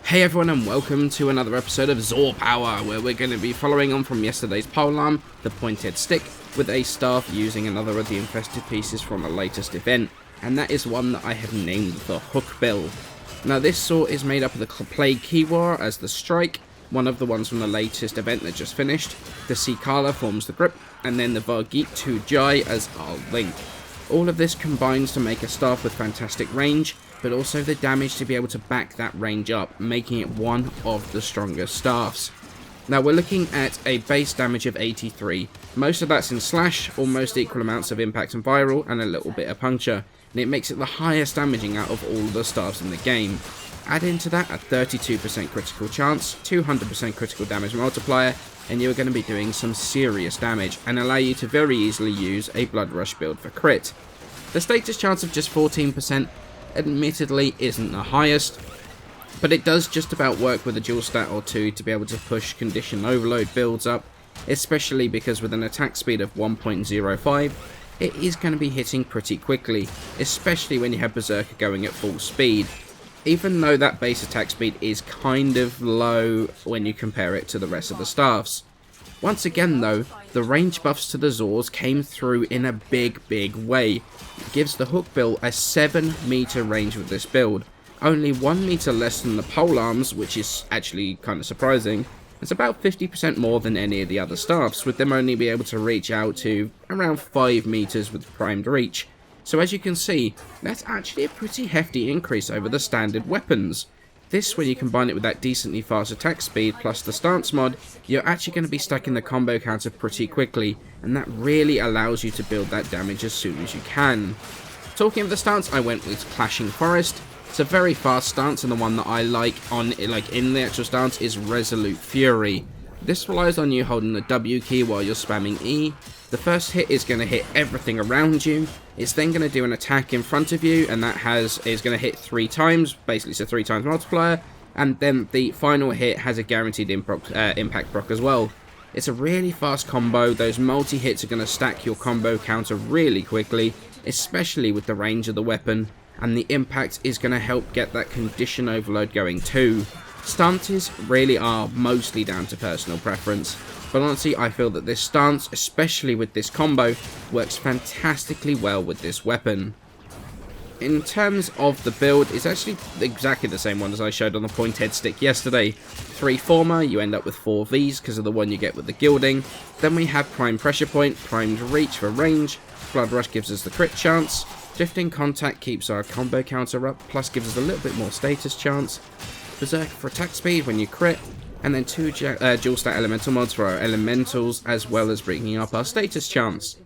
Hey everyone, and welcome to another episode of Zor Power, where we're going to be following on from yesterday's polearm, the pointed stick, with a staff using another of the infested pieces from the latest event, and that is one that I have named the Hookbill. Now this sword is made up of the Plague Kiwar as the strike, one of the ones from the latest event that just finished, the Sikala forms the grip, and then the Vargeet 2 Jai as our link. All of this combines to make a staff with fantastic range, but also the damage to be able to back that range up, making it one of the strongest staffs. Now we're looking at a base damage of 83, most of that's in slash, almost equal amounts of impact and viral, and a little bit of puncture, and it makes it the highest damaging out of all the staffs in the game. Add into that a 32% critical chance, 200% critical damage multiplier, and you're going to be doing some serious damage, and allow you to very easily use a Blood Rush build for crit. The status chance of just 14% admittedly isn't the highest, but it does just about work with a dual stat or two to be able to push condition overload builds up, especially because with an attack speed of 1.05, it is going to be hitting pretty quickly, especially when you have Berserker going at full speed, even though that base attack speed is kind of low when you compare it to the rest of the staffs. Once again though, the range buffs to the Zors came through in a big way. It gives the Hookbill a 7 meter range with this build, only 1 meter less than the polearms, which is actually kind of surprising. It's about 50% more than any of the other staffs, with them only be able to reach out to around 5 meters with primed reach. So as you can see, that's actually a pretty hefty increase over the standard weapons. This, when you combine it with that decently fast attack speed plus the stance mod, you're actually going to be stuck in the combo counter pretty quickly, and that really allows you to build that damage as soon as you can. Talking of the stance, I went with Clashing Forest. It's a very fast stance, and the one that I like in the actual stance is Resolute Fury. This relies on you holding the W key while you're spamming E. The first hit is going to hit everything around you. It's then going to do an attack in front of you, and that is going to hit 3 times, basically it's a 3 times multiplier, and then the final hit has a guaranteed impact proc as well. It's a really fast combo. Those multi-hits are going to stack your combo counter really quickly, especially with the range of the weapon, and the impact is going to help get that condition overload going too. Stances really are mostly down to personal preference, but honestly I feel that this stance, especially with this combo, works fantastically well with this weapon. In terms of the build, it's actually exactly the same one as I showed on the pointed stick yesterday. 3 former, you end up with 4 Vs because of the one you get with the gilding. Then we have Prime Pressure Point, Primed Reach for range, Blood Rush gives us the crit chance, Drifting Contact keeps our combo counter up, plus gives us a little bit more status chance, Berserker for attack speed when you crit, and then 2 dual stat elemental mods for our elementals, as well as bringing up our status chance.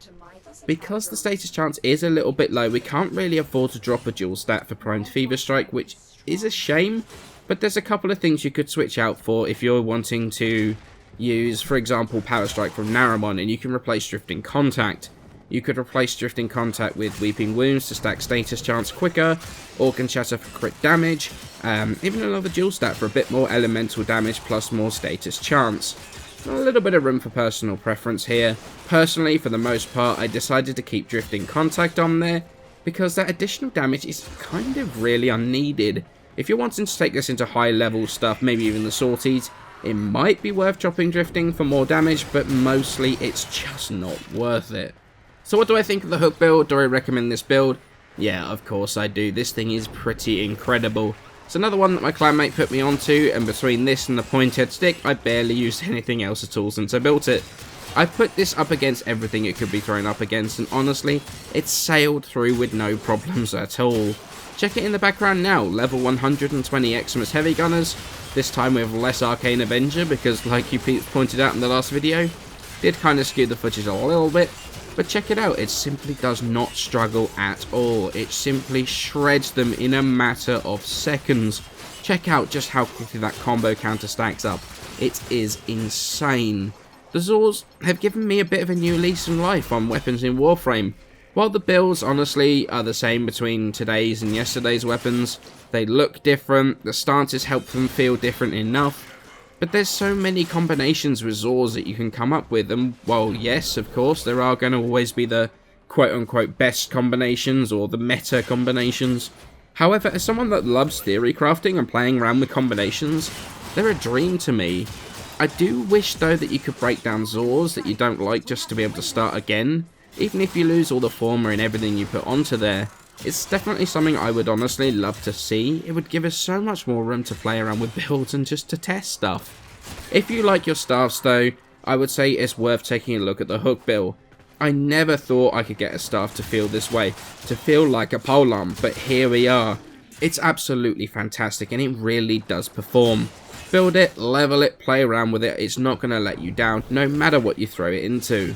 Because the status chance is a little bit low, we can't really afford to drop a dual stat for Primed Fever Strike, which is a shame, but there's a couple of things you could switch out for if you're wanting to use, for example, Power Strike from Naramon, and you can replace Drifting Contact. You could replace Drifting Contact with Weeping Wounds to stack status chance quicker, Organ Shatter for crit damage, even another dual stat for a bit more elemental damage plus more status chance. A little bit of room for personal preference here. Personally, for the most part, I decided to keep Drifting Contact on there, because that additional damage is kind of really unneeded. If you're wanting to take this into high level stuff, maybe even the sorties, it might be worth dropping Drifting for more damage, but mostly it's just not worth it. So what do I think of the Hook build? Do I recommend this build? Yeah, of course I do. This thing is pretty incredible. It's another one that my clanmate put me onto, and between this and the pointed stick, I barely used anything else at all since I built it. I put this up against everything it could be thrown up against, and honestly, it's sailed through with no problems at all. Check it in the background now, level 120 Xmas Heavy Gunners, this time with less Arcane Avenger, because like you pointed out in the last video, did kind of skew the footage a little bit. But check it out, it simply does not struggle at all. It simply shreds them in a matter of seconds. Check out just how quickly that combo counter stacks up. It is insane. The Zors have given me a bit of a new lease on life on weapons in Warframe. While the builds honestly are the same between today's and yesterday's weapons, they look different, the stances help them feel different enough. But there's so many combinations with Zors that you can come up with, and while yes, of course, there are going to always be the quote-unquote best combinations, or the meta combinations, However, as someone that loves theory crafting and playing around with combinations, they're a dream to me. I do wish though that you could break down Zors that you don't like just to be able to start again. Even if you lose all the former and everything you put onto there, it's definitely something I would honestly love to see. It would give us so much more room to play around with builds and just to test stuff. If you like your staffs though, I would say it's worth taking a look at the Hookbill. I never thought I could get a staff to feel this way, to feel like a polearm, but here we are. It's absolutely fantastic and it really does perform. Build it, level it, play around with it, it's not going to let you down, no matter what you throw it into.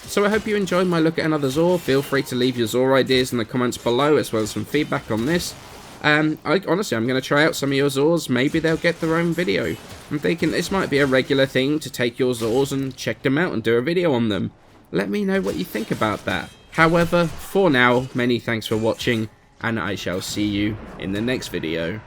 So I hope you enjoyed my look at another Zor. Feel free to leave your Zor ideas in the comments below, as well as some feedback on this. Honestly, I'm going to try out some of your Zors, maybe they'll get their own video. I'm thinking this might be a regular thing to take your Zors and check them out and do a video on them. Let me know what you think about that. However, for now, many thanks for watching, and I shall see you in the next video.